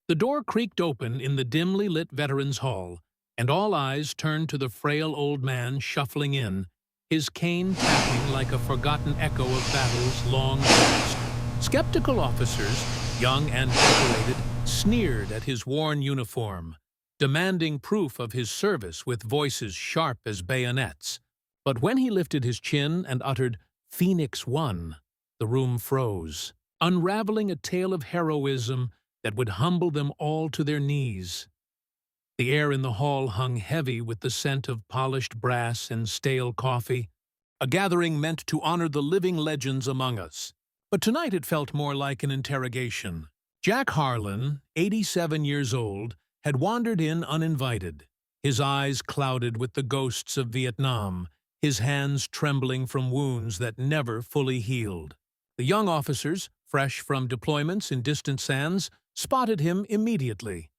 The door creaked open in the dimly lit Veterans Hall, and all eyes turned to the frail old man shuffling in, his cane tapping like a forgotten echo of battles long past. Skeptical officers, young and decorated, sneered at his worn uniform, demanding proof of his service with voices sharp as bayonets. But when he lifted his chin and uttered, "Phoenix One," the room froze, unraveling a tale of heroism that would humble them all to their knees. The air in the hall hung heavy with the scent of polished brass and stale coffee, a gathering meant to honor the living legends among us. But tonight it felt more like an interrogation. Jack Harlan, 87 years old, had wandered in uninvited, his eyes clouded with the ghosts of Vietnam, his hands trembling from wounds that never fully healed. The young officers, fresh from deployments in distant sands, spotted him immediately.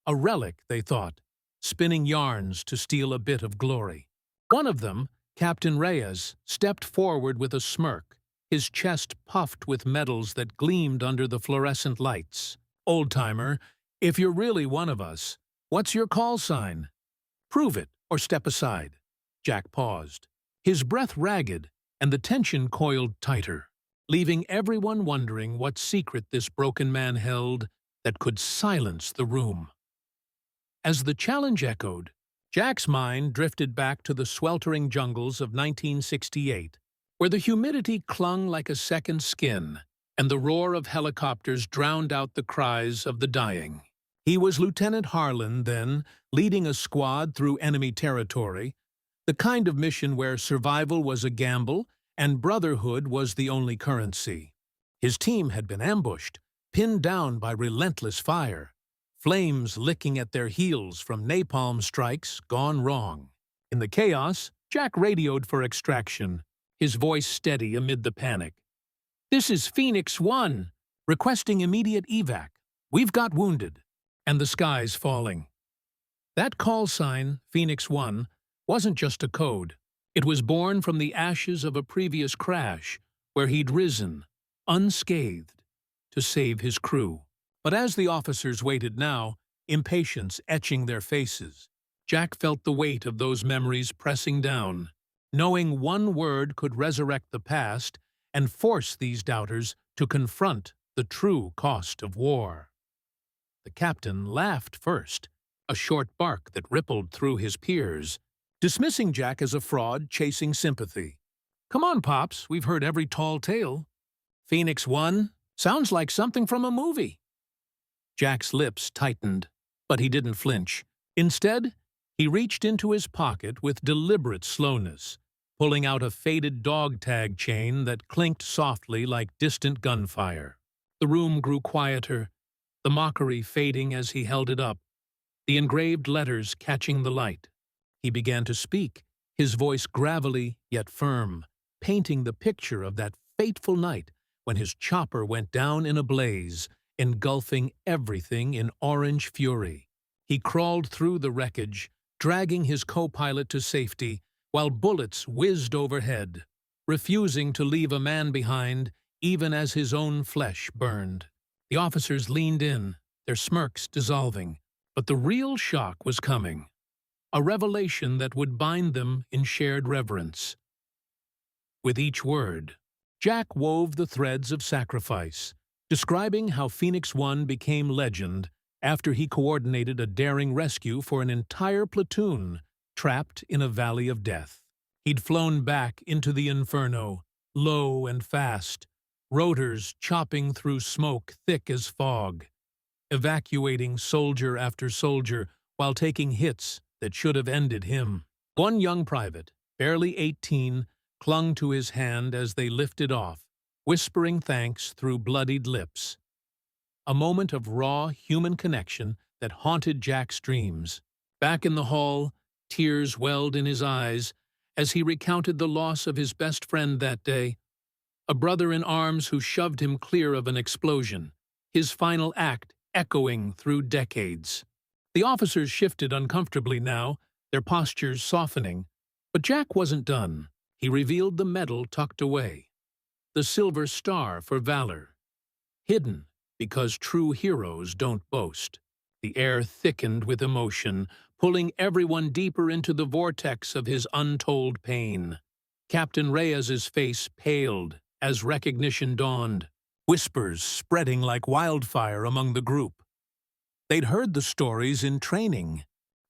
A relic, they thought, spinning yarns to steal a bit of glory. One of them, Captain Reyes, stepped forward with a smirk, his chest puffed with medals that gleamed under the fluorescent lights. "Old-timer, if you're really one of us, what's your call sign? Prove it or step aside." Jack paused, his breath ragged and the tension coiled tighter, leaving everyone wondering what secret this broken man held that could silence the room. As the challenge echoed, Jack's mind drifted back to the sweltering jungles of 1968, where the humidity clung like a second skin, and the roar of helicopters drowned out the cries of the dying. He was Lieutenant Harlan then, leading a squad through enemy territory, the kind of mission where survival was a gamble and brotherhood was the only currency. His team had been ambushed, pinned down by relentless fire, flames licking at their heels from napalm strikes gone wrong. In the chaos, Jack radioed for extraction, his voice steady amid the panic. "This is Phoenix One, requesting immediate evac. We've got wounded." And the skies falling. That call sign, Phoenix One, wasn't just a code. It was born from the ashes of a previous crash, where he'd risen, unscathed, to save his crew. But as the officers waited now, impatience etching their faces, Jack felt the weight of those memories pressing down, knowing one word could resurrect the past and force these doubters to confront the true cost of war. The captain laughed first, a short bark that rippled through his peers, dismissing Jack as a fraud chasing sympathy. "Come on, Pops, we've heard every tall tale. Phoenix One sounds like something from a movie." Jack's lips tightened, but he didn't flinch. Instead, he reached into his pocket with deliberate slowness, pulling out a faded dog tag chain that clinked softly like distant gunfire. The room grew quieter, the mockery fading as he held it up, the engraved letters catching the light. He began to speak, his voice gravelly yet firm, painting the picture of that fateful night when his chopper went down in a blaze, engulfing everything in orange fury. He crawled through the wreckage, dragging his co-pilot to safety, while bullets whizzed overhead, refusing to leave a man behind even as his own flesh burned. The officers leaned in, their smirks dissolving, but the real shock was coming. A revelation that would bind them in shared reverence. With each word, Jack wove the threads of sacrifice, describing how Phoenix One became legend after he coordinated a daring rescue for an entire platoon trapped in a valley of death. He'd flown back into the inferno, low and fast, rotors chopping through smoke thick as fog, evacuating soldier after soldier while taking hits that should have ended him. One young private, barely 18, clung to his hand as they lifted off, whispering thanks through bloodied lips. A moment of raw human connection that haunted Jack's dreams. Back in the hall, tears welled in his eyes as he recounted the loss of his best friend that day, a brother in arms who shoved him clear of an explosion, his final act echoing through decades. The officers shifted uncomfortably now, their postures softening, but Jack wasn't done. He revealed the medal tucked away, the Silver Star for valor, hidden because true heroes don't boast. The air thickened with emotion, pulling everyone deeper into the vortex of his untold pain. Captain Reyes's face paled as recognition dawned, whispers spreading like wildfire among the group. They'd heard the stories in training.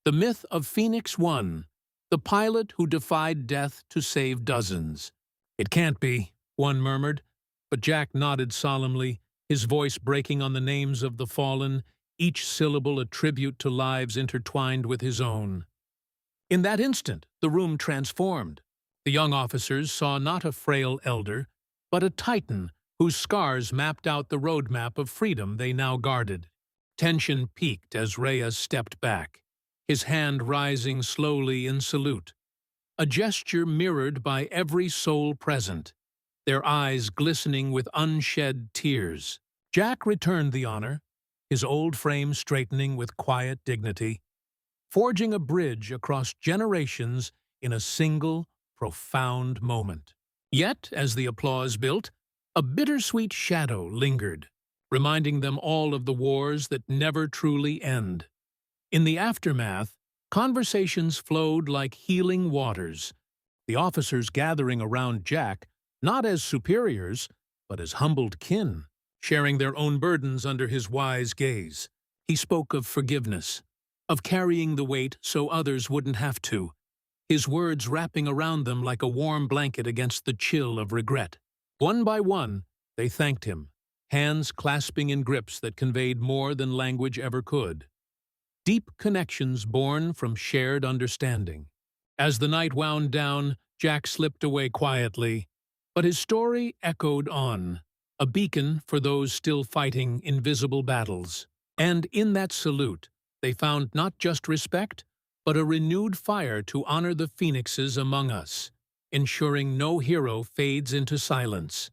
The myth of Phoenix One, the pilot who defied death to save dozens. "It can't be," one murmured, but Jack nodded solemnly, his voice breaking on the names of the fallen, each syllable a tribute to lives intertwined with his own. In that instant, the room transformed. The young officers saw not a frail elder, but a titan whose scars mapped out the roadmap of freedom they now guarded. Tension peaked as Reyes stepped back, his hand rising slowly in salute, a gesture mirrored by every soul present, their eyes glistening with unshed tears. Jack returned the honor, his old frame straightening with quiet dignity, forging a bridge across generations in a single, profound moment. Yet, as the applause built, a bittersweet shadow lingered, reminding them all of the wars that never truly end. In the aftermath, conversations flowed like healing waters, the officers gathering around Jack, not as superiors, but as humbled kin, sharing their own burdens under his wise gaze. He spoke of forgiveness, of carrying the weight so others wouldn't have to, his words wrapping around them like a warm blanket against the chill of regret. One by one, they thanked him, hands clasping in grips that conveyed more than language ever could. Deep connections born from shared understanding. As the night wound down, Jack slipped away quietly, but his story echoed on, a beacon for those still fighting invisible battles. And in that salute, they found not just respect, but a renewed fire to honor the phoenixes among us, ensuring no hero fades into silence.